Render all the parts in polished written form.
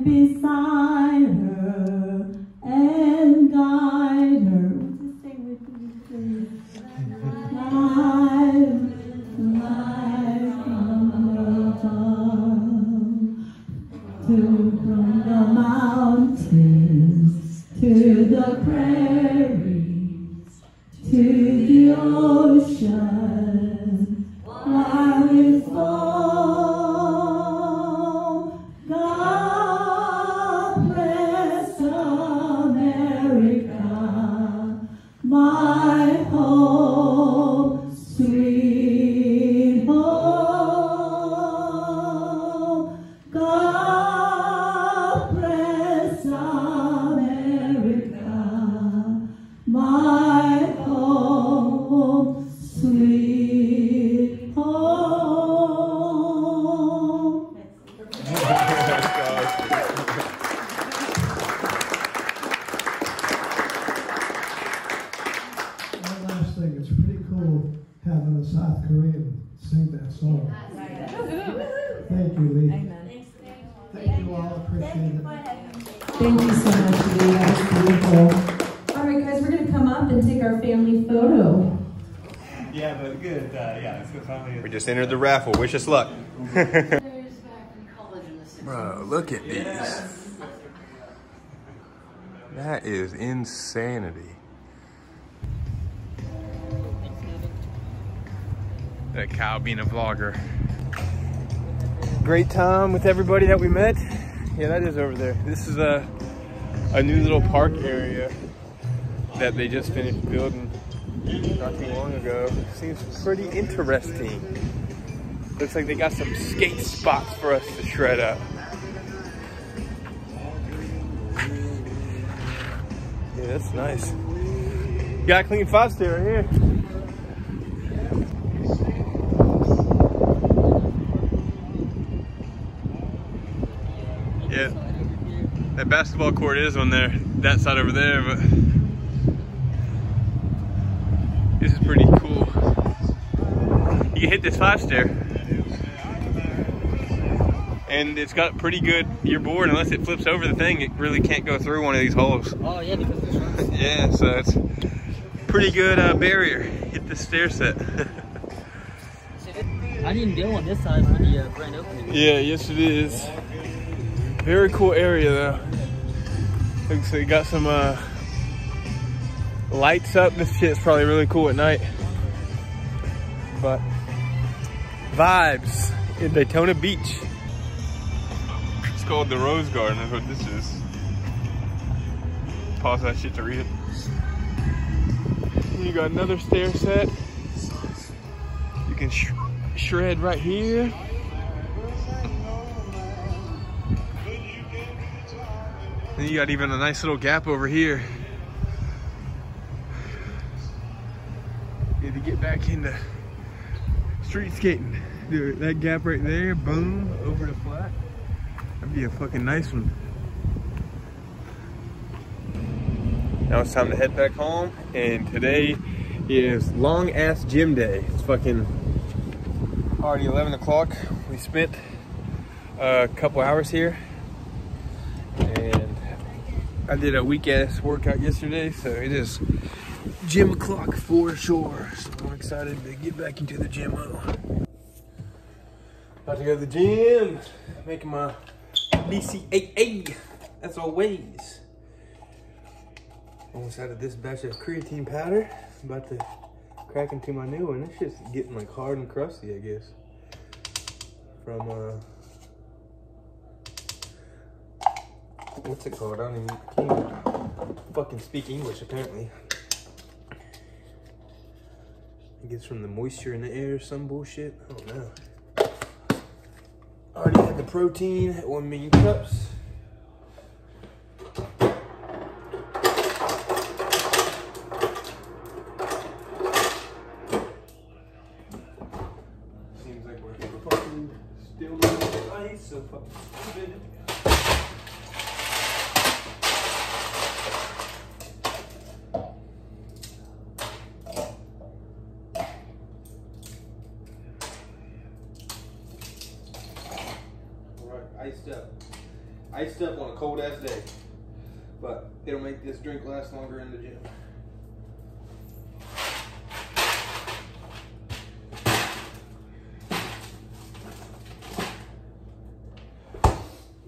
beside her and guide her. What's it say with you? Life from the mountains to the prairies to the ocean, while it falls, God bless America, my home, sweet home. God bless America, my home, sweet home. One last thing, it's pretty cool having a South Korean sing that song. Thank you, Lee. Amen. Thank you all, appreciate it. Thank you so much, Lee. That was beautiful. All right, guys, we're going to come up and take our family photo. Yeah, but good. Yeah, it's good family. We just entered the raffle. Wish us luck. Bro, look at these. That is insanity. That cow being a vlogger. Great time with everybody that we met. Yeah, that is over there. This is a new little park area that they just finished building not too long ago. Seems pretty interesting. Looks like they got some skate spots for us to shred up. Yeah, that's nice. Got a clean 5-stair right here. Yeah, that basketball court is on there, that side over there, but this is pretty cool. You can hit this 5-stair. And it's got pretty good, your board, unless it flips over the thing, it really can't go through one of these holes. Oh yeah, because it's right. Yeah, so it's pretty good barrier. Hit the stair set. I didn't go on this side for the grand opening. Yeah, yes it is. Very cool area though. Looks like you got some lights up. This shit's probably really cool at night. But vibes in Daytona Beach. It's called the Rose Garden, that's what this is. Pause that shit to read it. And you got another stair set. You can shred right here. Then you got even a nice little gap over here. Need to get back into street skating. Dude, that gap right there, boom, over the flat. That'd be a fucking nice one. Now it's time to head back home, and today is long ass gym day. It's fucking already 11 o'clock. We spent a couple hours here, and I did a weak ass workout yesterday, so it is gym o'clock for sure. So I'm excited to get back into the gym. About to go to the gym, making my BCAA as always. Almost out of this batch of creatine powder. About to crack into my new one. It's just getting like hard and crusty, I guess. From what's it called? I can't even fucking speak English apparently. I guess from the moisture in the air or some bullshit. I don't know. Already had the protein at 1 million cups. Seems like we're fucking still moving ice, so fucking stupid. iced up on a cold ass day. But it'll make this drink last longer in the gym.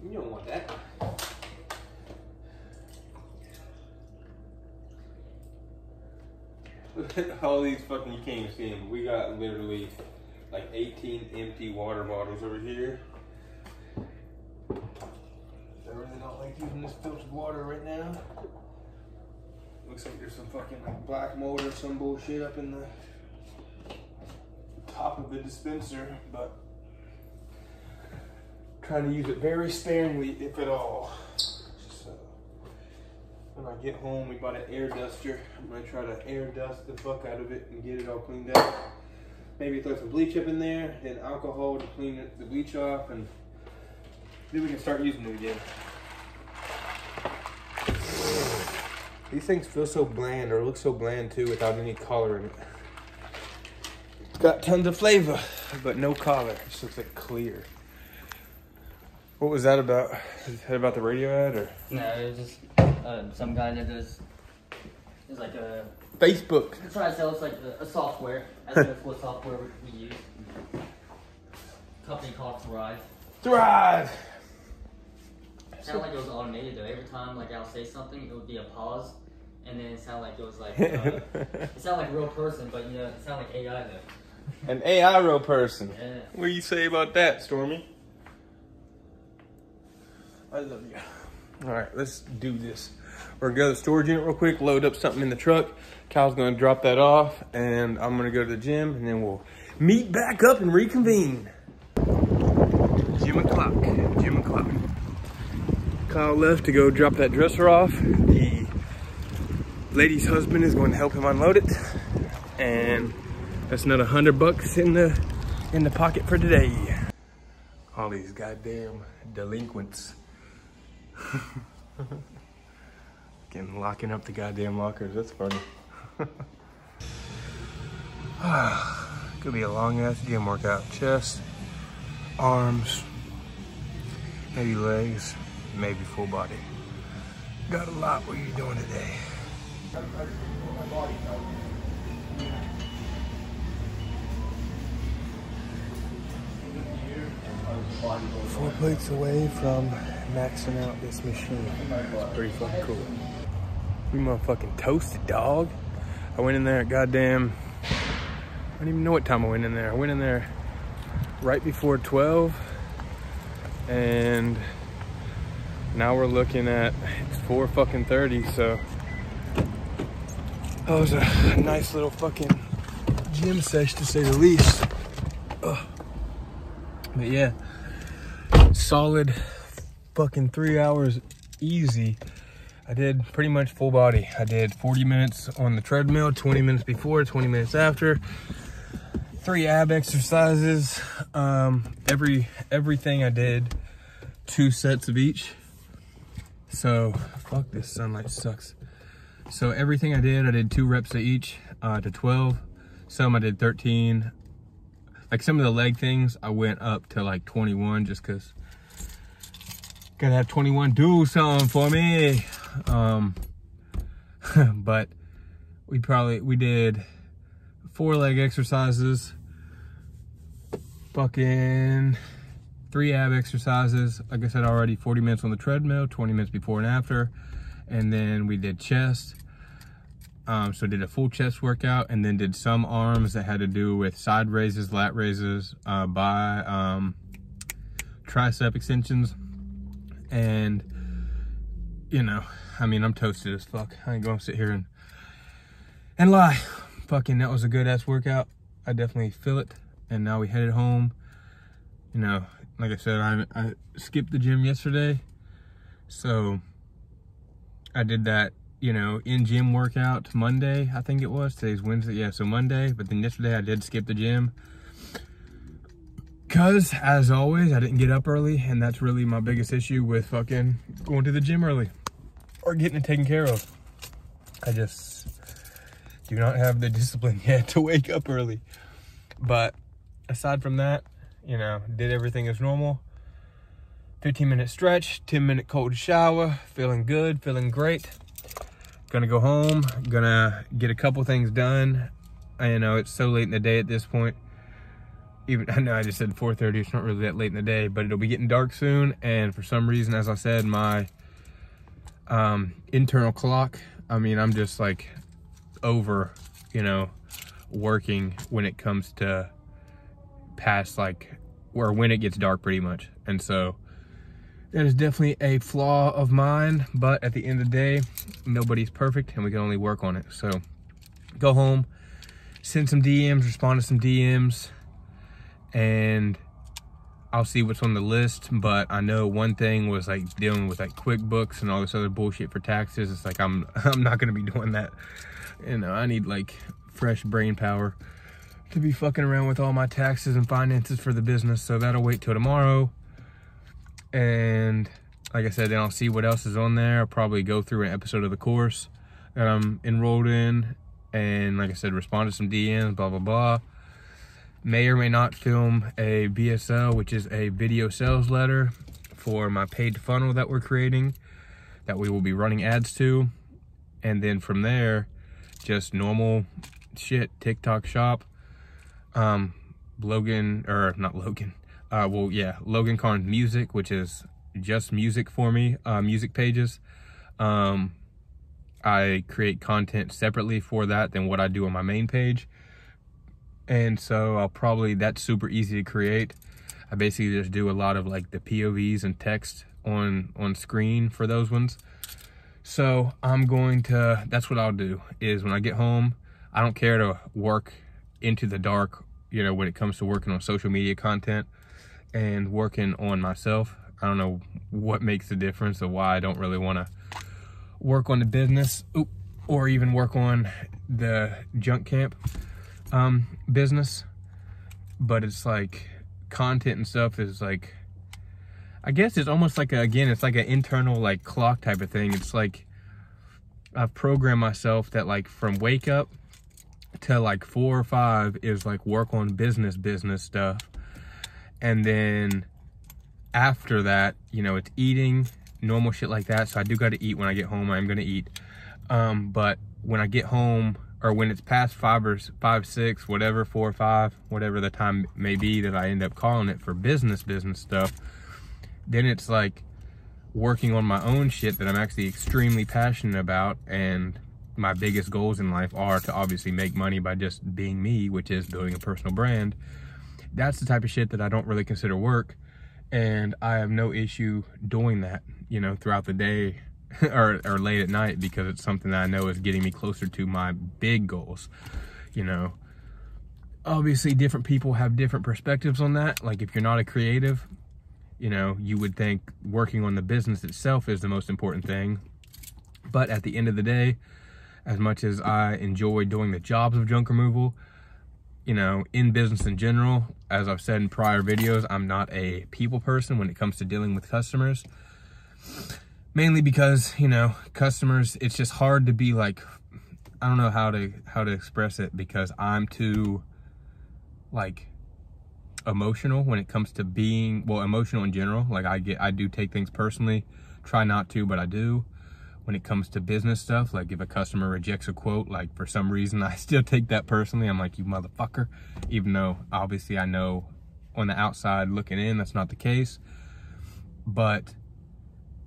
You don't want that. Look at all these fucking, you can't even see them. We got literally like 18 empty water bottles over here. I really don't like using this filtered water right now. Looks like there's some fucking like black mold or some bullshit up in the top of the dispenser, but trying to use it very sparingly, if at all. So when I get home, we bought an air duster. I'm gonna try to air dust the fuck out of it and get it all cleaned up. Maybe throw some bleach up in there, then alcohol to clean the bleach off, and then we can start using it again. These things feel so bland, or look so bland too, without any color in it. It's got tons of flavor, but no color. It just looks like clear. What was that about? Is that about the radio ad, or? No, it was just some guy that does. It's like a Facebook. It's trying to sell us like a software. That's what software we use. Company called Thrive. Thrive. It sounded like it was automated though. Every time like I'll say something, it would be a pause, and then it sounded like it was like it sounded like a real person, but you know it sounded like AI though. An AI real person. Yeah. What do you say about that, Stormy? I love you. All right, let's do this. We're gonna go to the storage unit real quick, load up something in the truck. Kyle's gonna drop that off, and I'm gonna go to the gym, and then we'll meet back up and reconvene. Gym o'clock. Kyle left to go drop that dresser off. The lady's husband is going to help him unload it, and that's another $100 in the pocket for today. All these goddamn delinquents. Locking up the goddamn lockers. That's funny. Could be a long ass gym workout. Chest, arms, maybe legs, maybe full body. Got a lot. What are you doing today? 4 plates away from maxing out this machine. It's pretty fucking cool. We motherfucking toasted, dog. I went in there at goddamn, I don't even know what time I went in there. I went in there right before 12, and now we're looking at, it's 4:30, so that was a nice little fucking gym sesh to say the least. Ugh. But yeah, solid fucking 3 hours easy. I did pretty much full body. I did 40 minutes on the treadmill, 20 minutes before, 20 minutes after. 3 ab exercises. Everything I did 2 sets of each. So fuck, this sunlight sucks. So everything I did 2 reps of each to 12. Some I did 13. Like some of the leg things, I went up to like 21 just cause gotta have 21 do something for me. But we did 4 leg exercises, fucking 3 ab exercises. Like I said already, 40 minutes on the treadmill, 20 minutes before and after. And then we did chest. So did a full chest workout, and then did some arms that had to do with side raises, lat raises, tricep extensions. And, you know, I mean, I'm toasted as fuck. I ain't gonna sit here and lie. Fucking, that was a good ass workout. I definitely feel it. And now we headed home. You know, like I said, I skipped the gym yesterday. So I did that, you know, in-gym workout Monday, I think it was. Today's Wednesday, yeah, so Monday. But then yesterday I did skip the gym. Because, as always, I didn't get up early. And that's really my biggest issue with fucking going to the gym early. Or getting it taken care of. I just do not have the discipline yet to wake up early. But aside from that, you know, did everything as normal. 15-minute stretch, 10-minute cold shower, feeling good, feeling great. Gonna go home, gonna get a couple things done. I know it's so late in the day at this point. Even I know I just said 4:30, it's not really that late in the day, but it'll be getting dark soon. And for some reason, as I said, my internal clock, I mean, I'm just like over, you know, working when it comes to past like, or when it gets dark pretty much. And so that is definitely a flaw of mine, but at the end of the day, nobody's perfect and we can only work on it. So go home, send some DMs, respond to some DMs, and I'll see what's on the list. But I know one thing was like dealing with like QuickBooks and all this other bullshit for taxes. It's like I'm not gonna be doing that. You know, I need like fresh brain power to be fucking around with all my taxes and finances for the business. So that'll wait till tomorrow. And like I said, then I'll see what else is on there. I'll probably go through an episode of the course that I'm enrolled in. And like I said, respond to some DMs, blah, blah, blah. May or may not film a VSL, which is a video sales letter for my paid funnel that we're creating, that we will be running ads to. And then from there, just normal shit, TikTok shop. Logan Carnes Music, which is just music for me, music pages. I create content separately for that than what I do on my main page. And so that's super easy to create. I basically just do a lot of like the POVs and text on screen for those ones. So that's what I'll do, is when I get home, I don't care to work into the dark, you know, when it comes to working on social media content and working on myself. I don't know what makes the difference of why I don't really want to work on the business or even work on the junk camp business. But it's like content and stuff is like, I guess it's almost like it's like an internal like clock type of thing. It's like I've programmed myself that like from wake up to like 4 or 5 is like work on business stuff. And then after that, you know, it's eating, normal shit like that. So I do got to eat when I get home. I'm going to eat. But when I get home, or when it's past 5, 6, whatever, 4 or 5, whatever the time may be that I end up calling it for business stuff, then it's like working on my own shit that I'm actually extremely passionate about. And my biggest goals in life are to obviously make money by just being me, which is building a personal brand. That's the type of shit that I don't really consider work. And I have no issue doing that, you know, throughout the day or late at night, because it's something that I know is getting me closer to my big goals. You know, obviously different people have different perspectives on that. Like if you're not a creative, you know, you would think working on the business itself is the most important thing. But at the end of the day, as much as I enjoy doing the jobs of junk removal, you know, in business in general, as I've said in prior videos, I'm not a people person when it comes to dealing with customers. Mainly because, you know, customers, it's just hard to be like, I don't know how to express it, because I'm too like emotional when it comes to being, well, emotional in general. Like I do take things personally, try not to, but I do. When it comes to business stuff, like if a customer rejects a quote, like for some reason, I still take that personally. I'm like, you motherfucker, even though obviously I know on the outside looking in, that's not the case. But,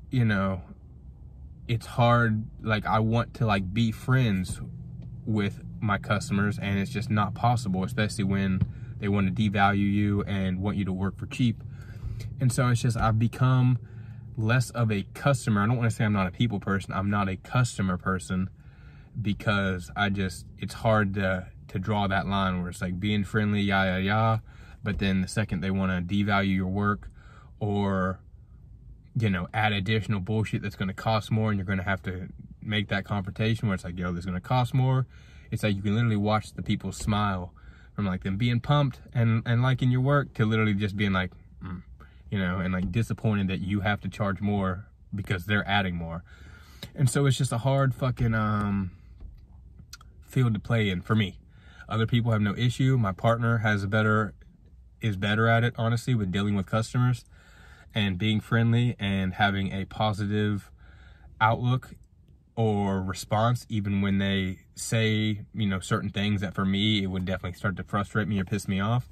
you know, it's hard. Like I want to like be friends with my customers, and it's just not possible, especially when they want to devalue you and want you to work for cheap. And so it's just, I've become less of a customer. I don't want to say I'm not a people person. I'm not a customer person, because it's hard to draw that line where it's like being friendly, yeah, but then the second they want to devalue your work, or, you know, add additional bullshit that's going to cost more, and you're going to have to make that confrontation where it's like, yo, this is going to cost more. It's like you can literally watch the people smile from like them being pumped and liking your work to literally just being like, you know, and like disappointed that you have to charge more because they're adding more. And so it's just a hard fucking field to play in for me. Other people have no issue. My partner is better at it, honestly, with dealing with customers. and being friendly and having a positive outlook or response, even when they say, you know, certain things that for me, it would definitely start to frustrate me or piss me off.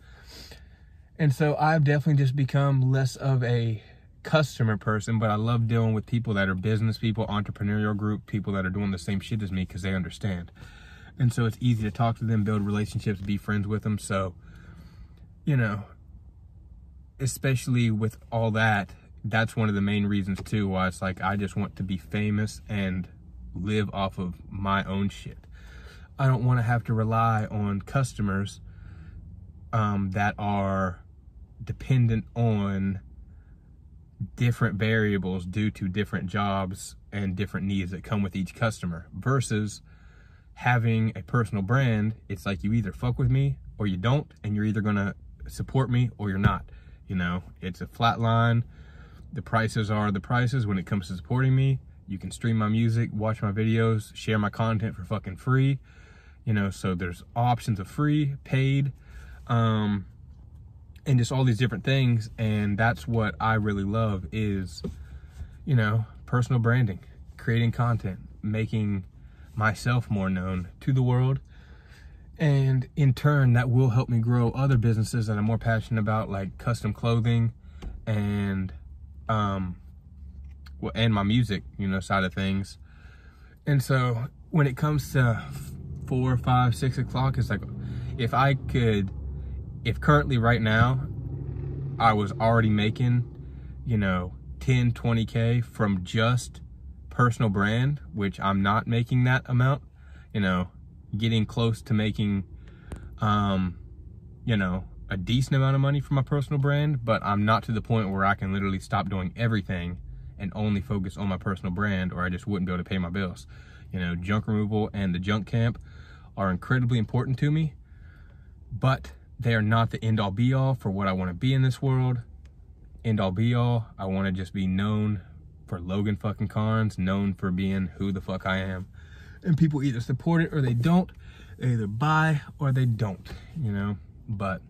And so I've definitely just become less of a customer person, but I love dealing with people that are business people, entrepreneurial group, people that are doing the same shit as me because they understand. And so it's easy to talk to them, build relationships, be friends with them. So, you know, especially with all that, that's one of the main reasons too why it's like I just want to be famous and live off of my own shit. I don't want to have to rely on customers that are dependent on different variables due to different jobs and different needs that come with each customer, versus having a personal brand. It's like you either fuck with me or you don't, and you're either gonna support me or you're not. You know, it's a flat line. The prices are the prices when it comes to supporting me. You can stream my music, watch my videos, share my content for fucking free. You know, so there's options of free, paid, and just all these different things. And that's what I really love is, you know, personal branding, creating content, making myself more known to the world. And in turn, that will help me grow other businesses that I'm more passionate about, like custom clothing and and my music, you know, side of things. And so when it comes to 4, 5, 6 o'clock, it's like, if currently right now I was already making, you know, 10, 20K from just personal brand, which I'm not making that amount, you know, getting close to making, you know, a decent amount of money from my personal brand, but I'm not to the point where I can literally stop doing everything and only focus on my personal brand, or I just wouldn't be able to pay my bills. You know, junk removal and the junk camp are incredibly important to me, but they are not the end all be all for what I want to be in this world. End all be all, I want to just be known for Logan fucking Carnes, known for being who the fuck I am. And people either support it or they don't. They either buy or they don't, you know. But,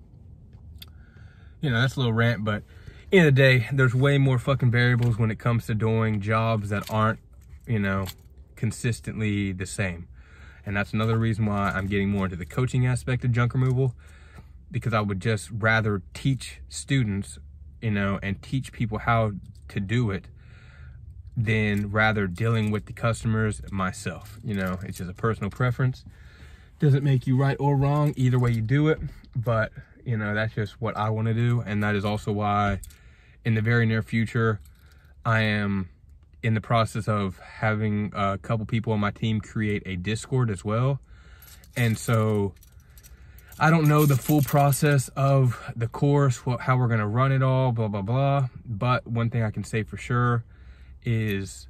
you know, that's a little rant, but end of the day, there's way more fucking variables when it comes to doing jobs that aren't, you know, consistently the same. And that's another reason why I'm getting more into the coaching aspect of junk removal, because I would just rather teach students, you know, and teach people how to do it than rather dealing with the customers myself. You know, it's just a personal preference. Doesn't make you right or wrong, either way you do it, but you know, that's just what I want to do. And that is also why in the very near future, I am in the process of having a couple people on my team create a Discord as well. And so I don't know the full process of the course, how we're going to run it all, blah, blah, blah. But one thing I can say for sure is,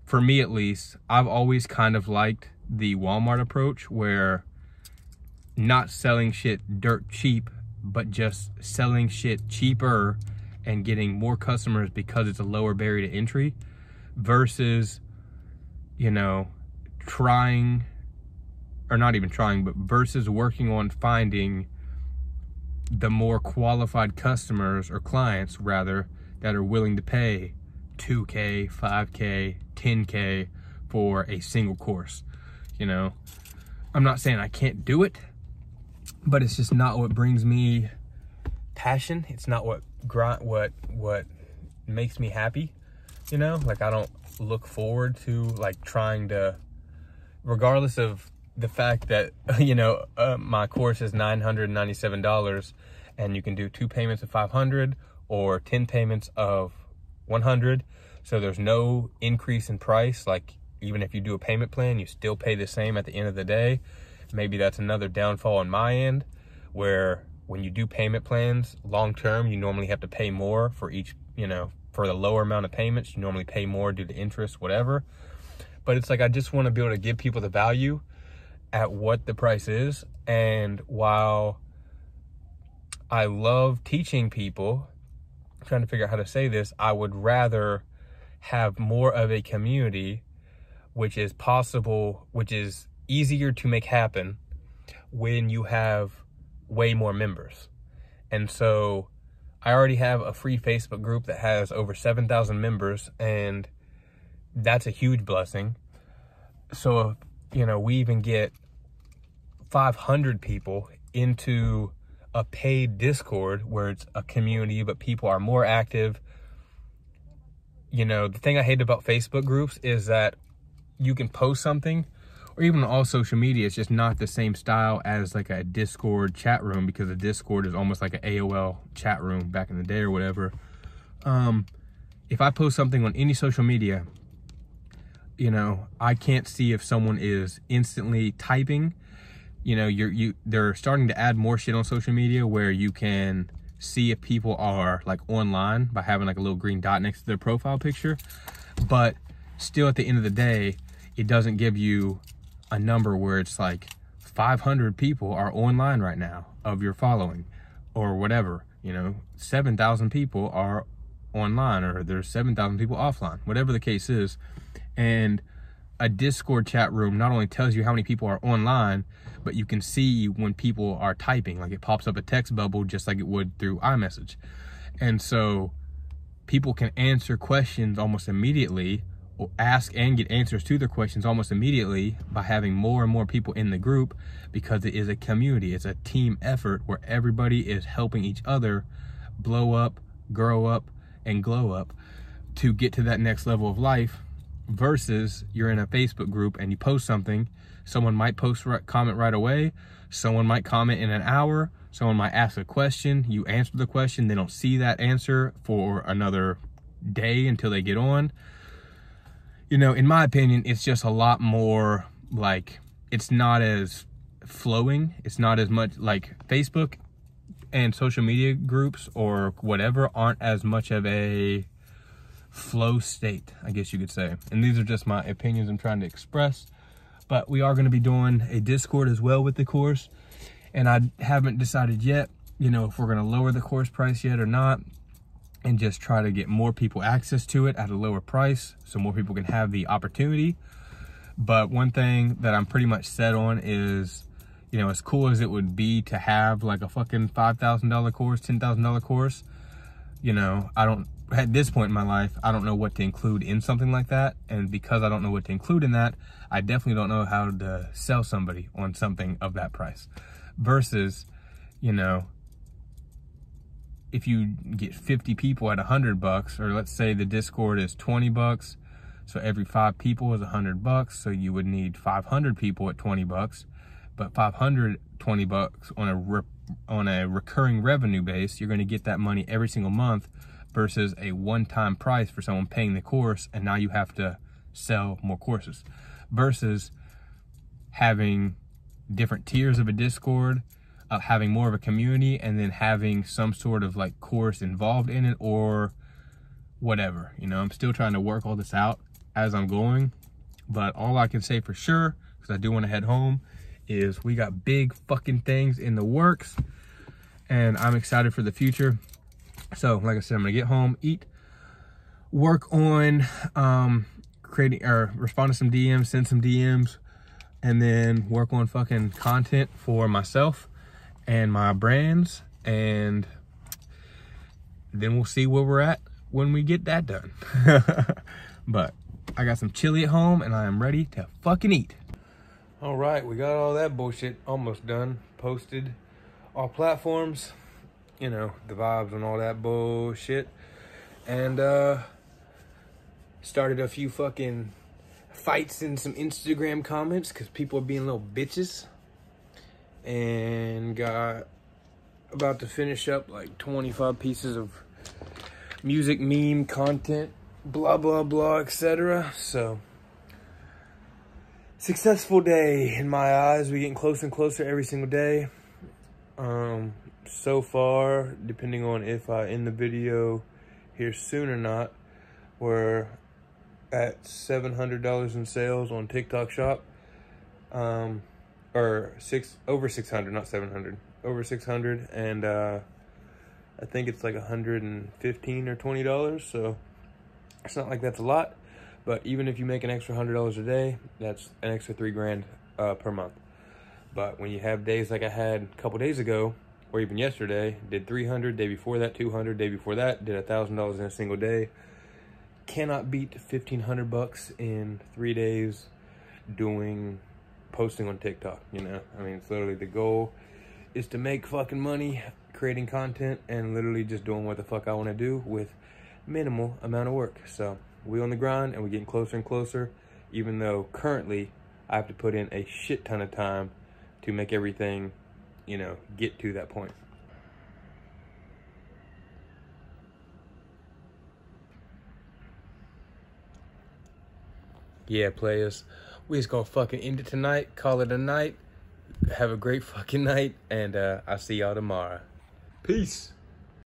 for me at least, I've always kind of liked the Walmart approach, where not selling shit dirt cheap, but just selling shit cheaper and getting more customers because it's a lower barrier to entry, versus, you know, trying, or not even trying, but versus working on finding the more qualified customers, or clients rather, that are willing to pay 2K, 5K, 10K for a single course. You know, I'm not saying I can't do it, but it's just not what brings me passion. It's not what makes me happy. You know, like I don't look forward to like trying to, regardless of the fact that, you know, my course is $997 and you can do 2 payments of $500 or 10 payments of $100. So there's no increase in price. Like even if you do a payment plan, you still pay the same at the end of the day. Maybe that's another downfall on my end, where when you do payment plans long term, you normally have to pay more for each, you know, for the lower amount of payments, you normally pay more due to interest, whatever. But it's like, I just want to be able to give people the value at what the price is. And while I love teaching people, I'm trying to figure out how to say this, I would rather have more of a community, which is possible, which is easier to make happen when you have way more members. And so I already have a free Facebook group that has over 7,000 members, and that's a huge blessing. So, you know, we even get 500 people into a paid Discord where it's a community, but people are more active. You know, the thing I hate about Facebook groups is that you can post something, or even on all social media, it's just not the same style as like a Discord chat room, because a Discord is almost like an AOL chat room back in the day or whatever. If I post something on any social media, you know, I can't see if someone is instantly typing. You know, they're starting to add more shit on social media where you can see if people are like online by having like a little green dot next to their profile picture. But still, at the end of the day, it doesn't give you a number where it's like 500 people are online right now of your following or whatever. You know, 7,000 people are online, or there's 7,000 people offline, whatever the case is. And a Discord chat room not only tells you how many people are online, but you can see when people are typing. Like, it pops up a text bubble just like it would through iMessage. And so people can answer questions almost immediately, or ask and get answers to their questions almost immediately by having more and more people in the group, because it is a community. It's a team effort where everybody is helping each other blow up, grow up, and glow up to get to that next level of life. Versus you're in a Facebook group and you post something, someone might comment right away, someone might comment in an hour, someone might ask a question, you answer the question, they don't see that answer for another day until they get on. You know, in my opinion, it's just a lot more like, it's not as flowing, it's not as much like Facebook and social media groups or whatever aren't as much of a flow state, I guess you could say. And these are just my opinions I'm trying to express. But we are going to be doing a Discord as well with the course. And I haven't decided yet, you know, if we're going to lower the course price yet or not, and just try to get more people access to it at a lower price so more people can have the opportunity. But one thing that I'm pretty much set on is, you know, as cool as it would be to have like a fucking $5,000 course, $10,000 course, you know, at this point in my life, I don't know what to include in something like that. And because I don't know what to include in that, I definitely don't know how to sell somebody on something of that price. Versus, you know, if you get 50 people at $100, or let's say the Discord is $20, so every 5 people is $100, so you would need 500 people at $20. But $520 on a recurring revenue base, you're going to get that money every single month, versus a one-time price for someone paying the course, and now you have to sell more courses. Versus having different tiers of a Discord, having more of a community, and then having some sort of like course involved in it or whatever. You know, I'm still trying to work all this out as I'm going, but all I can say for sure, because I do want to head home, is we got big fucking things in the works, and I'm excited for the future. So, like I said, I'm gonna get home, eat, work on creating or respond to some DMs, send some DMs, and then work on fucking content for myself and my brands, and then we'll see where we're at when we get that done. But I got some chili at home, and I am ready to fucking eat. All right, we got all that bullshit almost done, posted all platforms. You know, the vibes and all that bullshit. And started a few fucking fights in some Instagram comments because people are being little bitches. And got about to finish up like 25 pieces of music, meme, content, blah, blah, blah, etc. So, successful day in my eyes. We're getting closer and closer every single day. So far, depending on if I end the video here soon or not, we're at $700 in sales on TikTok Shop. Or over 600, not 700, over 600, and I think it's like $115 or $20. So it's not like that's a lot, but even if you make an extra $100 a day, that's an extra $3 grand per month. But when you have days like I had a couple days ago, or even yesterday, did 300, day before that 200, day before that did $1,000 in a single day. Cannot beat 1,500 bucks in 3 days posting on TikTok, you know? I mean, it's literally the goal is to make fucking money creating content and literally just doing what the fuck I want to do with minimal amount of work. So we on the grind and we're getting closer and closer, even though currently I have to put in a shit ton of time to make everything, you know, get to that point. Yeah, players, we just gonna fucking end it tonight, call it a night. Have a great fucking night, and I'll see y'all tomorrow. Peace.